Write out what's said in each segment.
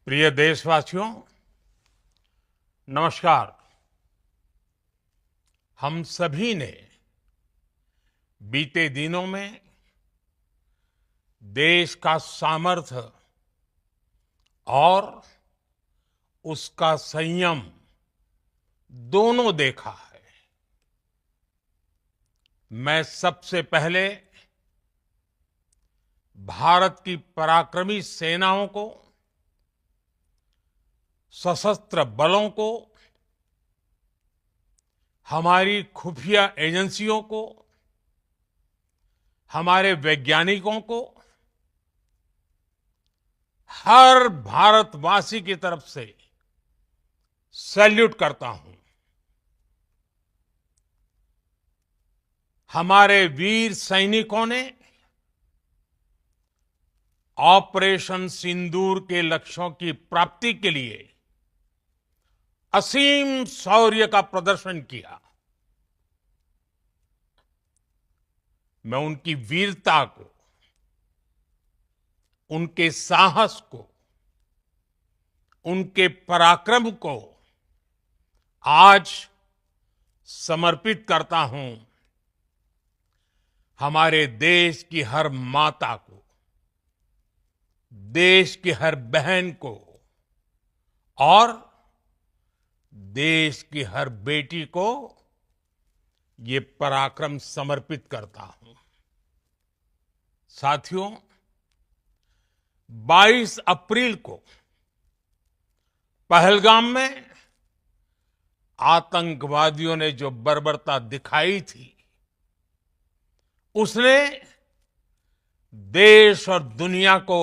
प्रिय देशवासियों, नमस्कार। हम सभी ने बीते दिनों में देश का सामर्थ्य और उसका संयम दोनों देखा है। मैं सबसे पहले भारत की पराक्रमी सेनाओं को, सशस्त्र बलों को, हमारी खुफिया एजेंसियों को, हमारे वैज्ञानिकों को, हर भारतवासी की तरफ से सैल्यूट करता हूं। हमारे वीर सैनिकों ने ऑपरेशन सिंदूर के लक्ष्यों की प्राप्ति के लिए असीम शौर्य का प्रदर्शन किया। मैं उनकी वीरता को, उनके साहस को, उनके पराक्रम को आज समर्पित करता हूं हमारे देश की हर माता को, देश की हर बहन को और देश की हर बेटी को ये पराक्रम समर्पित करता हूं। साथियों, 22 अप्रैल को पहलगाम में आतंकवादियों ने जो बर्बरता दिखाई थी, उसने देश और दुनिया को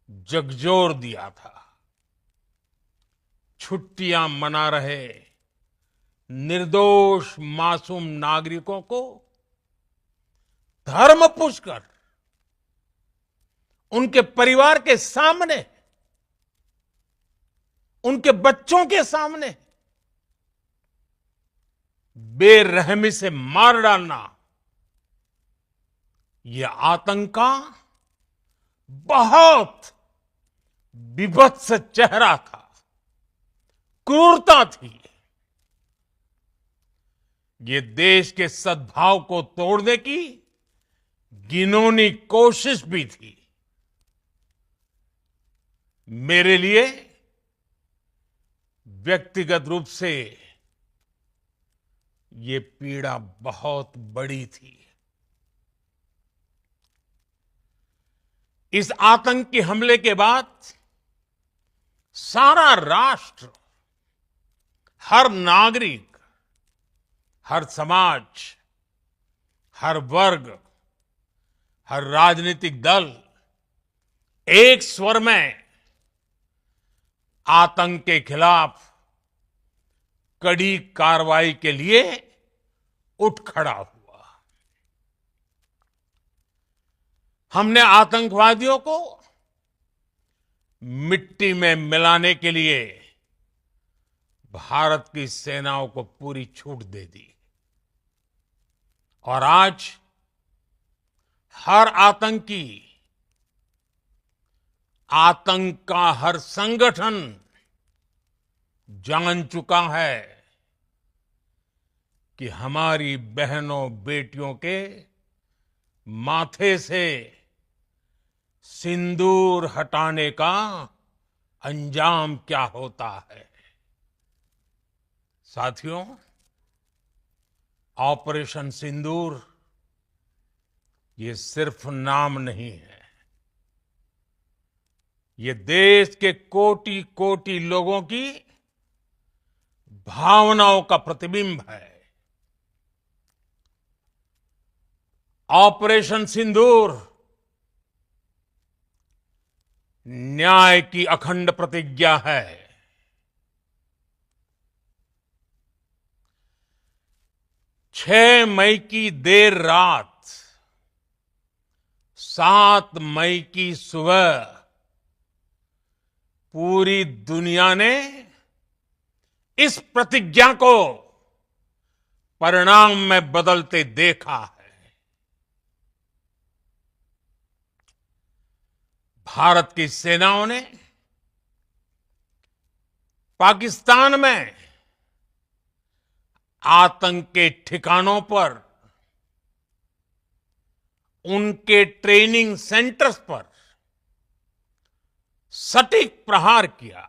झकझोर दिया था। छुट्टियां मना रहे निर्दोष मासूम नागरिकों को धर्म पूछकर उनके परिवार के सामने, उनके बच्चों के सामने बेरहमी से मार डालना, यह आतंक का बहुत विभत्स चेहरा था, क्रूरता थी। ये देश के सद्भाव को तोड़ने की घिनौनी कोशिश भी थी। मेरे लिए व्यक्तिगत रूप से ये पीड़ा बहुत बड़ी थी। इस आतंकी हमले के बाद सारा राष्ट्र, हर नागरिक, हर समाज, हर वर्ग, हर राजनीतिक दल एक स्वर में आतंक के खिलाफ कड़ी कार्रवाई के लिए उठ खड़ा हुआ। हमने आतंकवादियों को मिट्टी में मिलाने के लिए भारत की सेनाओं को पूरी छूट दे दी और आज हर आतंकी, आतंक का हर संगठन जान चुका है कि हमारी बहनों बेटियों के माथे से सिंदूर हटाने का अंजाम क्या होता है। साथियों, ऑपरेशन सिंदूर ये सिर्फ नाम नहीं है, ये देश के कोटि कोटि लोगों की भावनाओं का प्रतिबिंब है। ऑपरेशन सिंदूर न्याय की अखंड प्रतिज्ञा है। 6 मई की देर रात, 7 मई की सुबह पूरी दुनिया ने इस प्रतिज्ञा को परिणाम में बदलते देखा है। भारत की सेनाओं ने पाकिस्तान में आतंक के ठिकानों पर, उनके ट्रेनिंग सेंटर्स पर सटीक प्रहार किया।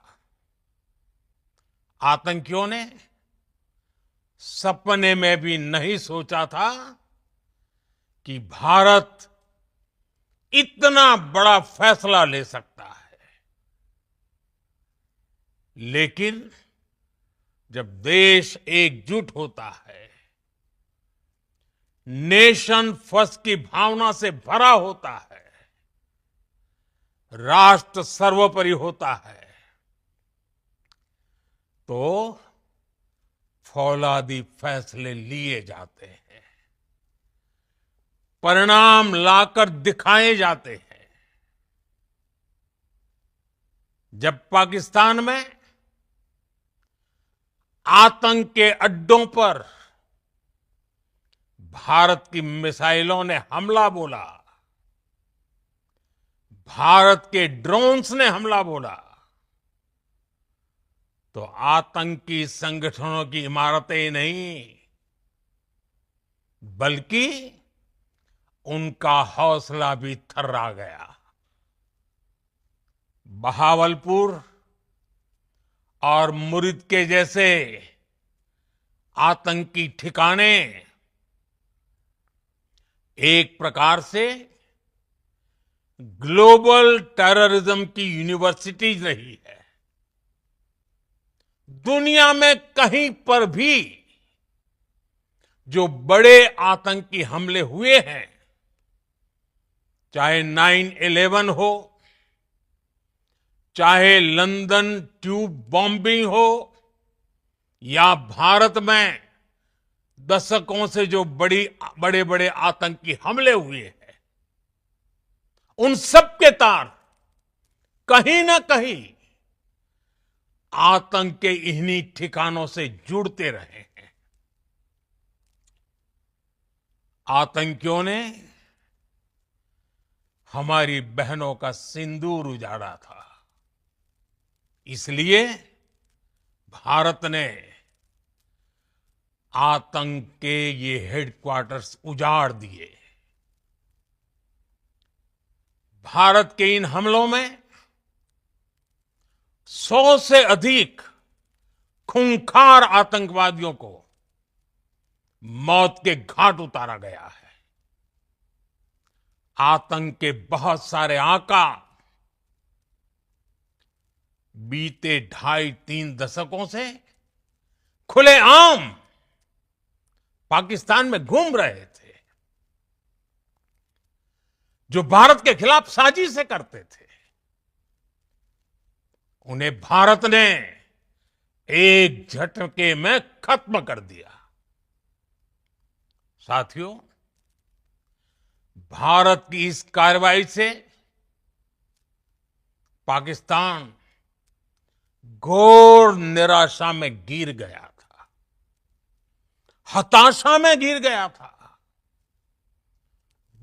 आतंकियों ने सपने में भी नहीं सोचा था कि भारत इतना बड़ा फैसला ले सकता है। लेकिन जब देश एकजुट होता है, नेशन फर्स्ट की भावना से भरा होता है, राष्ट्र सर्वोपरि होता है, तो फौलादी फैसले लिए जाते हैं, परिणाम लाकर दिखाए जाते हैं। जब पाकिस्तान में आतंक के अड्डों पर भारत की मिसाइलों ने हमला बोला, भारत के ड्रोन्स ने हमला बोला, तो आतंकी संगठनों की इमारतें नहीं, बल्कि उनका हौसला भी थर्रा गया। बहावलपुर और मुरिद के जैसे आतंकी ठिकाने एक प्रकार से ग्लोबल टेररिज्म की यूनिवर्सिटीज रही है। दुनिया में कहीं पर भी जो बड़े आतंकी हमले हुए हैं, चाहे 9/11 हो, चाहे लंदन ट्यूब बॉम्बिंग हो, या भारत में दशकों से जो बड़े बड़े आतंकी हमले हुए हैं, उन सब के तार कहीं ना कहीं आतंक के इन्हीं ठिकानों से जुड़ते रहे हैं। आतंकियों ने हमारी बहनों का सिंदूर उजाड़ा था, इसलिए भारत ने आतंक के ये हेडक्वार्टर्स उजाड़ दिए। भारत के इन हमलों में 100 से अधिक खूंखार आतंकवादियों को मौत के घाट उतारा गया है। आतंक के बहुत सारे आका बीते 2.5-3 दशकों से खुलेआम पाकिस्तान में घूम रहे थे, जो भारत के खिलाफ साजिशें करते थे। उन्हें भारत ने एक झटके में खत्म कर दिया। साथियों, भारत की इस कार्रवाई से पाकिस्तान घोर निराशा में गिर गया था, हताशा में गिर गया था,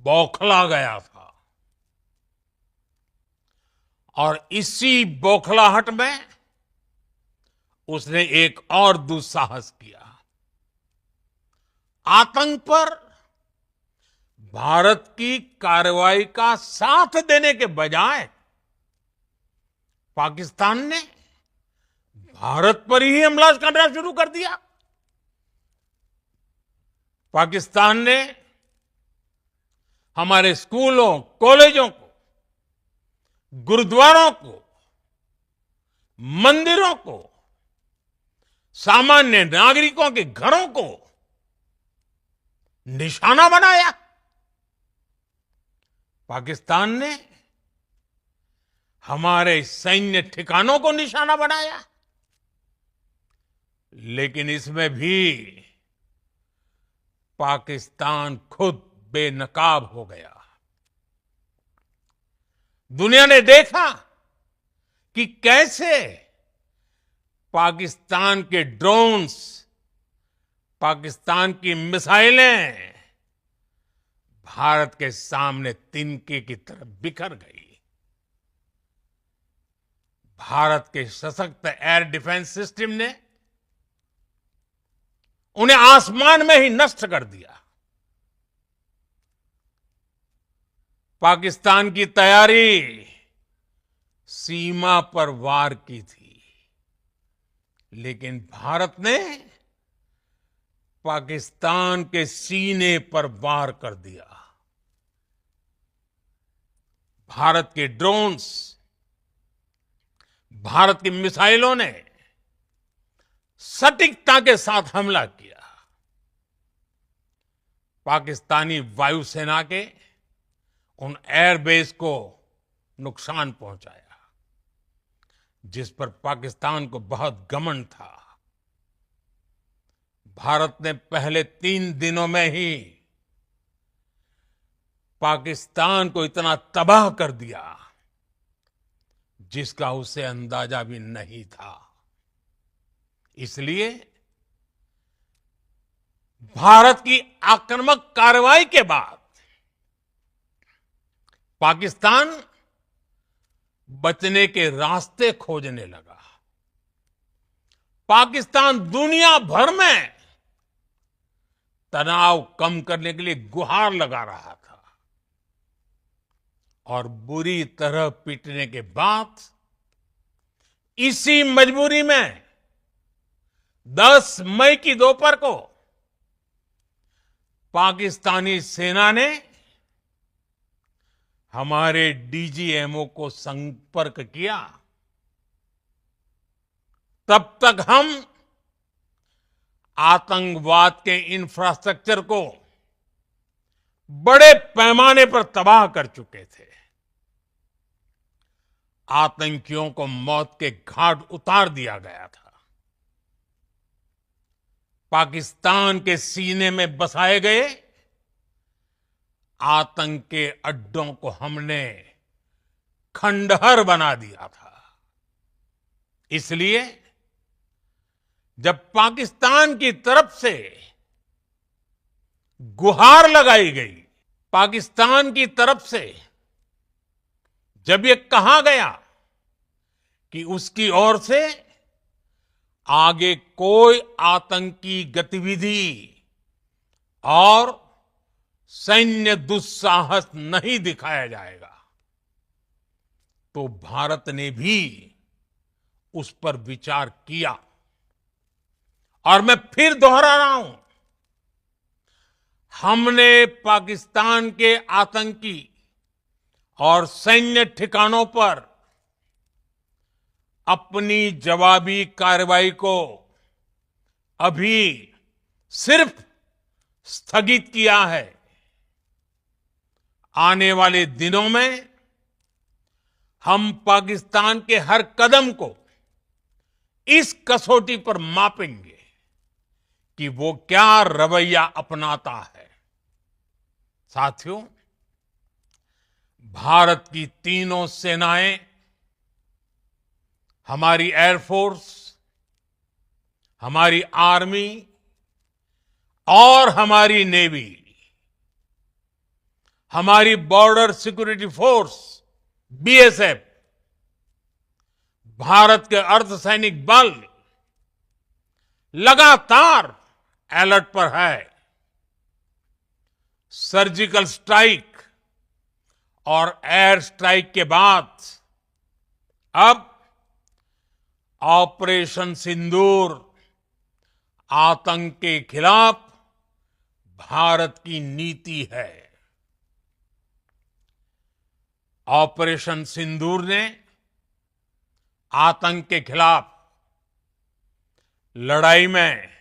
बौखला गया था। और इसी बौखलाहट में उसने एक और दुस्साहस किया। आतंक पर भारत की कार्रवाई का साथ देने के बजाय पाकिस्तान ने भारत पर ही हमला करना शुरू कर दिया। पाकिस्तान ने हमारे स्कूलों, कॉलेजों को, गुरुद्वारों को, मंदिरों को, सामान्य नागरिकों के घरों को निशाना बनाया। पाकिस्तान ने हमारे सैन्य ठिकानों को निशाना बनाया। लेकिन इसमें भी पाकिस्तान खुद बेनकाब हो गया। दुनिया ने देखा कि कैसे पाकिस्तान के ड्रोन्स, पाकिस्तान की मिसाइलें भारत के सामने तिनके की तरफ बिखर गई। भारत के सशक्त एयर डिफेंस सिस्टम ने उन्हें आसमान में ही नष्ट कर दिया। पाकिस्तान की तैयारी सीमा पर वार की थी, लेकिन भारत ने पाकिस्तान के सीने पर वार कर दिया। भारत के ड्रोन्स, भारत की मिसाइलों ने सटीकता के साथ हमला किया। पाकिस्तानी वायुसेना के उन एयरबेस को नुकसान पहुंचाया, जिस पर पाकिस्तान को बहुत घमंड था। भारत ने पहले 3 दिनों में ही पाकिस्तान को इतना तबाह कर दिया जिसका उसे अंदाजा भी नहीं था। इसलिए भारत की आक्रामक कार्रवाई के बाद पाकिस्तान बचने के रास्ते खोजने लगा। पाकिस्तान दुनिया भर में तनाव कम करने के लिए गुहार लगा रहा था और बुरी तरह पीटने के बाद इसी मजबूरी में 10 मई की दोपहर को पाकिस्तानी सेना ने हमारे डीजीएमओ को संपर्क किया। तब तक हम आतंकवाद के इंफ्रास्ट्रक्चर को बड़े पैमाने पर तबाह कर चुके थे। आतंकियों को मौत के घाट उतार दिया गया था। पाकिस्तान के सीने में बसाए गए आतंक के अड्डों को हमने खंडहर बना दिया था। इसलिए जब पाकिस्तान की तरफ से गुहार लगाई गई, पाकिस्तान की तरफ से जब ये कहा गया कि उसकी ओर से आगे कोई आतंकी गतिविधि और सैन्य दुस्साहस नहीं दिखाया जाएगा, तो भारत ने भी उस पर विचार किया। और मैं फिर दोहरा रहा हूं, हमने पाकिस्तान के आतंकी और सैन्य ठिकानों पर अपनी जवाबी कार्रवाई को अभी सिर्फ स्थगित किया है। आने वाले दिनों में हम पाकिस्तान के हर कदम को इस कसौटी पर मापेंगे कि वो क्या रवैया अपनाता है। साथियों, भारत की तीनों सेनाएं, हमारी एयरफोर्स, हमारी आर्मी और हमारी नेवी, हमारी border security force BSF, Bharat के अर्धसैनिक बल लगातार अलर्ट पर है। सर्जिकल स्ट्राइक और एयर स्ट्राइक के बाद अब ऑपरेशन सिंदूर आतंक के खिलाफ भारत की नीति है। ऑपरेशन सिंदूर ने आतंक के खिलाफ लड़ाई में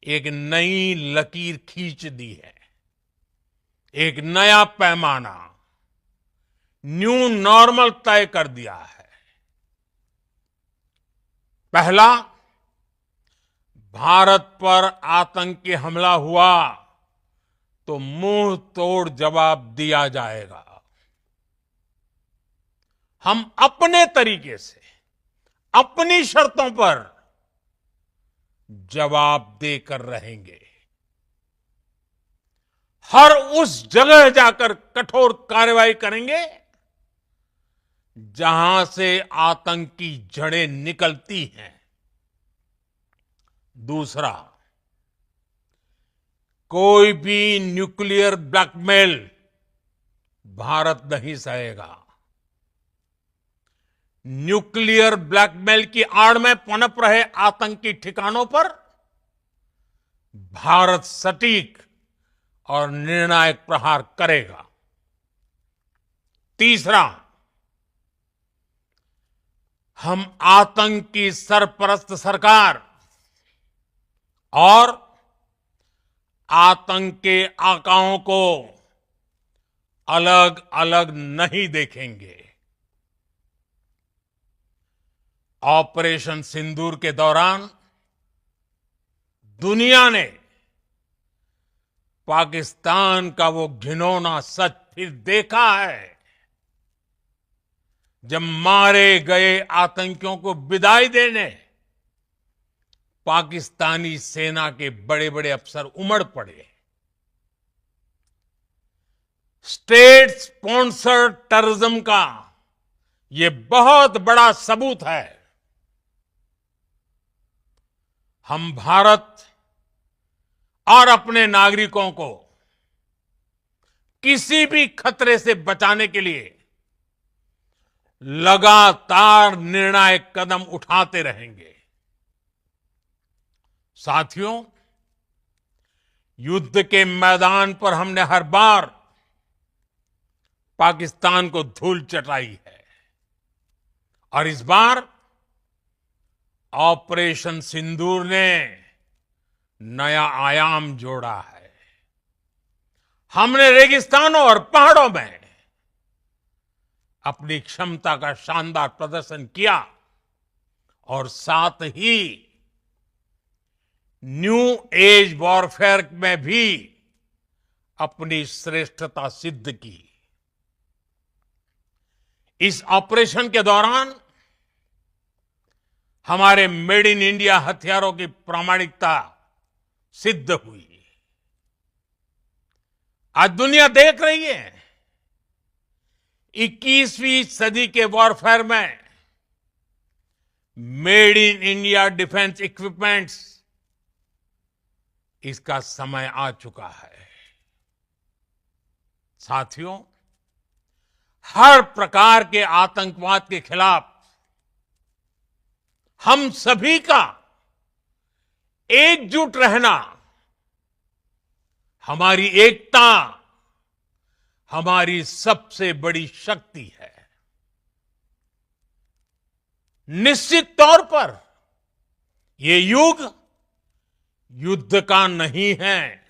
एक नई लकीर खींच दी है। एक नया पैमाना, न्यू नॉर्मल तय कर दिया है। पहला, भारत पर आतंकी हमला हुआ तो मुंह तोड़ जवाब दिया जाएगा। हम अपने तरीके से, अपनी शर्तों पर जवाब देकर रहेंगे। हर उस जगह जाकर कठोर कार्रवाई करेंगे जहां से आतंक की जड़ें निकलती हैं। दूसरा, कोई भी न्यूक्लियर ब्लैकमेल भारत नहीं सहेगा। न्यूक्लियर ब्लैकमेल की आड़ में पनप रहे आतंकी ठिकानों पर भारत सटीक और निर्णायक प्रहार करेगा। तीसरा, हम आतंक की सरपरस्त सरकार और आतंक के आकाओं को अलग अलग नहीं देखेंगे। ऑपरेशन सिंदूर के दौरान दुनिया ने पाकिस्तान का वो घिनौना सच फिर देखा है, जब मारे गए आतंकियों को विदाई देने पाकिस्तानी सेना के बड़े बड़े अफसर उमड़ पड़े। स्टेट स्पॉन्सर्ड टेररिज्म का ये बहुत बड़ा सबूत है। हम भारत और अपने नागरिकों को किसी भी खतरे से बचाने के लिए लगातार निर्णायक कदम उठाते रहेंगे। साथियों, युद्ध के मैदान पर हमने हर बार पाकिस्तान को धूल चटाई है और इस बार ऑपरेशन सिंदूर ने नया आयाम जोड़ा है। हमने रेगिस्तानों और पहाड़ों में अपनी क्षमता का शानदार प्रदर्शन किया और साथ ही न्यू एज वॉरफेयर में भी अपनी श्रेष्ठता सिद्ध की। इस ऑपरेशन के दौरान हमारे मेड इन इंडिया हथियारों की प्रामाणिकता सिद्ध हुई। आज दुनिया देख रही है 21वीं सदी के वॉरफेयर में made in India defence equipments, इसका समय आ चुका है। साथियों, हर प्रकार के आतंकवाद के खिलाफ हम सभी का एकजुट रहना, हमारी एकता हमारी सबसे बड़ी शक्ति है। निश्चित तौर पर ये युग युद्ध का नहीं है,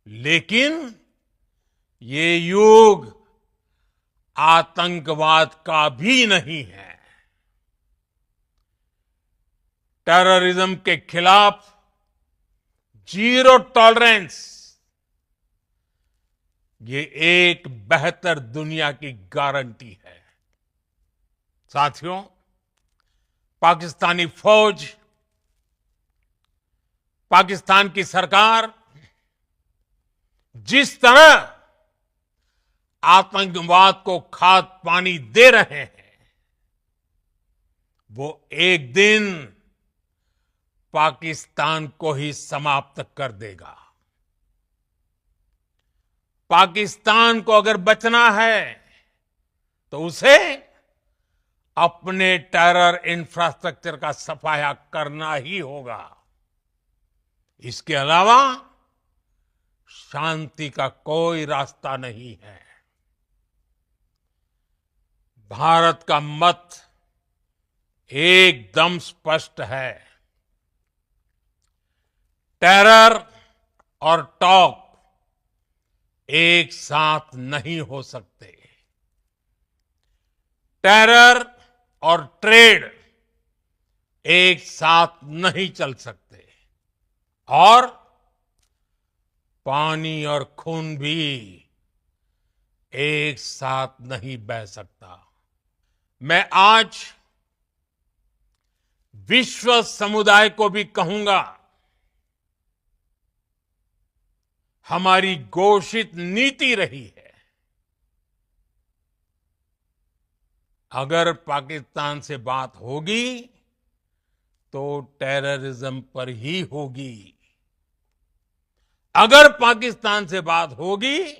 लेकिन ये युग आतंकवाद का भी नहीं है। टेररिज्म के खिलाफ जीरो टॉलरेंस, ये एक बेहतर दुनिया की गारंटी है। साथियों, पाकिस्तानी फौज, पाकिस्तान की सरकार जिस तरह आतंकवाद को खाद पानी दे रहे हैं, वो एक दिन पाकिस्तान को ही समाप्त कर देगा। पाकिस्तान को अगर बचना है तो उसे अपने टेरर इंफ्रास्ट्रक्चर का सफाया करना ही होगा। इसके अलावा शांति का कोई रास्ता नहीं है। भारत का मत एकदम स्पष्ट है। टेरर और टॉक एक साथ नहीं हो सकते। टेरर और ट्रेड एक साथ नहीं चल सकते और पानी और खून भी एक साथ नहीं बह सकता। मैं आज विश्व समुदाय को भी कहूंगा, हमारी घोषित नीति रही है अगर पाकिस्तान से बात होगी तो टेररिज्म पर ही होगी। अगर पाकिस्तान से बात होगी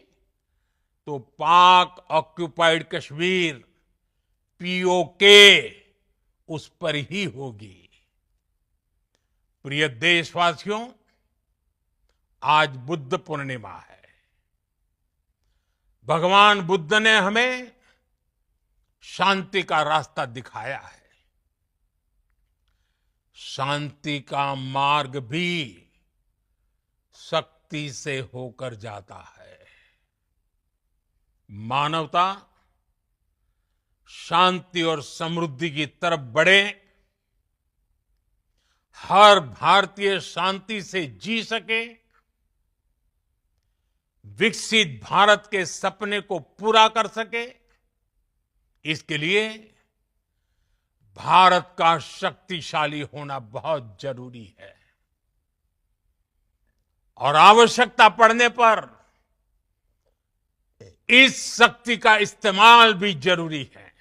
तो पाक ऑक्युपाइड कश्मीर पीओके उस पर ही होगी। प्रिय देशवासियों, आज बुद्ध पूर्णिमा है। भगवान बुद्ध ने हमें शांति का रास्ता दिखाया है। शांति का मार्ग भी शक्ति से होकर जाता है। मानवता शांति और समृद्धि की तरफ बढ़े, हर भारतीय शांति से जी सके, विकसित भारत के सपने को पूरा कर सके, इसके लिए भारत का शक्तिशाली होना बहुत जरूरी है। और आवश्यकता पड़ने पर इस शक्ति का इस्तेमाल भी जरूरी है।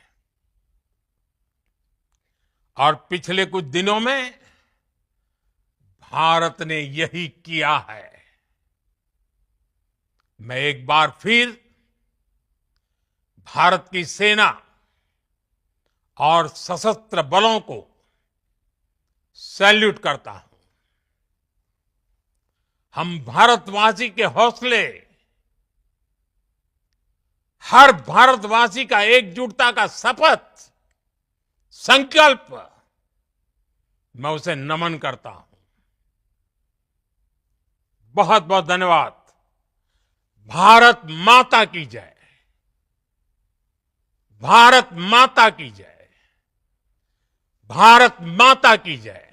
और पिछले कुछ दिनों में भारत ने यही किया है। मैं एक बार फिर भारत की सेना और सशस्त्र बलों को सैल्यूट करता हूं। हम भारतवासी के हौसले, हर भारतवासी का एकजुटता का शपथ, संकल्प, मैं उसे नमन करता हूं। बहुत बहुत धन्यवाद। भारत माता की जय। भारत माता की जय। भारत माता की जय।